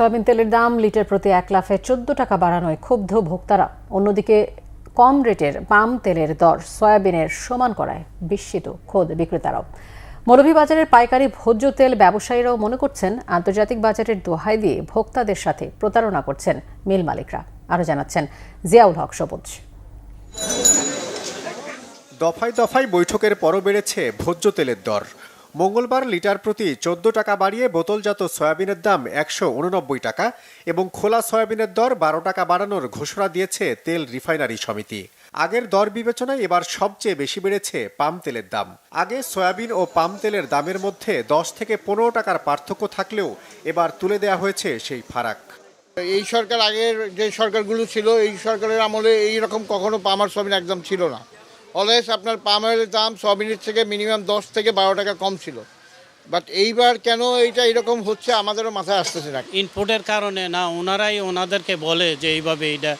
Soybean তেলের দাম litre প্রতি 1 লাফে 14 টাকা বাড়ানোয় ক্ষুব্ধ ভোক্তারা। অন্যদিকে কম রেটের পাম তেলের দর সয়াবিনের সমান করায় বিস্মিত খোদ বিক্রেতারাও। মৌলভীবাজারের পাইকারি ভোজ্য তেল ব্যবসায়ীরাও মনে করছেন আন্তর্জাতিক বাজারের দোহাই দিয়ে ভোক্তাদের সাথে প্রতারণা করছেন মিল মালিকরা। আরও জানাচ্ছেন জিয়াউল হক সবুজ। দফায় দফায় বৈঠকের পরও বেড়েছে ভোজ্য তেলের দর। মঙ্গলবার লিটার প্রতি 14 টাকা বাড়িয়ে বোতলজাত সয়াবিনের দাম 189 টাকা এবং খোলা সয়াবিনের দর 12 টাকা বাড়ানোর ঘোষণা দিয়েছে তেল রিফাইনারি সমিতি। আগের দর বিবেচনায় এবার সবচেয়ে বেশি বেড়েছে পাম তেলের দাম। আগে সয়াবিন ও পাম তেলের দামের মধ্যে 10 থেকে 15 টাকার পার্থক্য থাকলেও এবার তুলে দেওয়া হয়েছে সেই ফারাক। এই সরকার আগের যে সরকারগুলো ছিল, এই সরকারের আমলে এই রকম কখনো পাম আর সয়াবিন একদম ছিল না। অলওয়েজ আপনার পাম অয়েলের দাম সয়াবিনের থেকে মিনিমাম 10 থেকে 12 টাকা কম ছিল। বাট এইবার কেন এইটা এরকম হচ্ছে আমাদেরও মাথায় আসতেছে না। ইনপুটের কারণে না, ওনারাই ওনাদেরকে বলে যে এইভাবে এইটা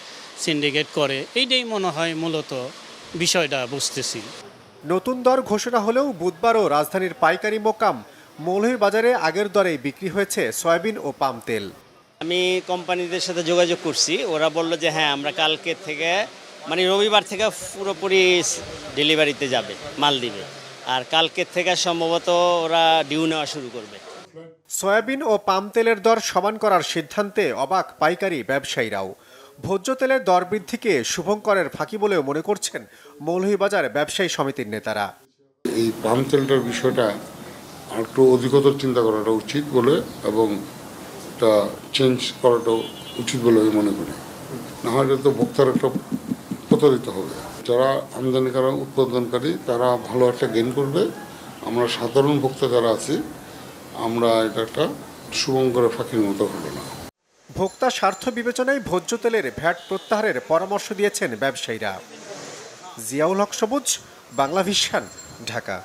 সিন্ডিকেট করে, এইটাই মনে হয় মূলত বিষয়টা বুঝতেছি। নতুন দর ঘোষণা হলেও বুধবারও রাজধানীর পাইকারি মোকাম মৌলভীবাজারে আগের দরেই বিক্রি হয়েছে সয়াবিন ও পাম তেল। আমি কোম্পানিদের সাথে যোগাযোগ করছি, ওরা বলল যে হ্যাঁ আমরা কালকে থেকে মানে রবিবার থেকে পুরোপুরি ডেলিভারিতে যাবে, মাল দিবে, আর কালকের থেকে সম্ভবত ওরা ডিউ নেওয়া শুরু করবে। সয়াবিন ও পাম তেলের দর সমান করার সিদ্ধান্তে অবাক পাইকারি ব্যবসায়ীরাও। ভোজ্য তেলের দর বৃদ্ধিকে শুভঙ্করের ফাঁকি বলেও মনে করছেন মৌলভীবাজার ব্যবসায়ী সমিতির নেতারা। এই পাম তেলটার বিষয়টা একটু অধিকতর চিন্তা করাটা উচিত বলে এবং এটা চেঞ্জ করাটা উচিত বলে আমি মনে করি। না হলে তো ভোক্তারা একটা প্রতারিত হবে। যারা আমদানিকারী উৎপাদনকারী তারা ভালো একটা গেইন করবে, আমরা সাধারণ ভোক্তা যারা আছি আমরা এটা একটা শুভঙ্করের ফাঁকির মতো হলো না। ভোক্তা স্বার্থ বিবেচনায় ভোজ্য তেলের ভ্যাট প্রত্যাহারের পরামর্শ দিয়েছেন ব্যবসায়ীরা। জিয়াউল হক সবুজ, বাংলা ভিশন, ঢাকা।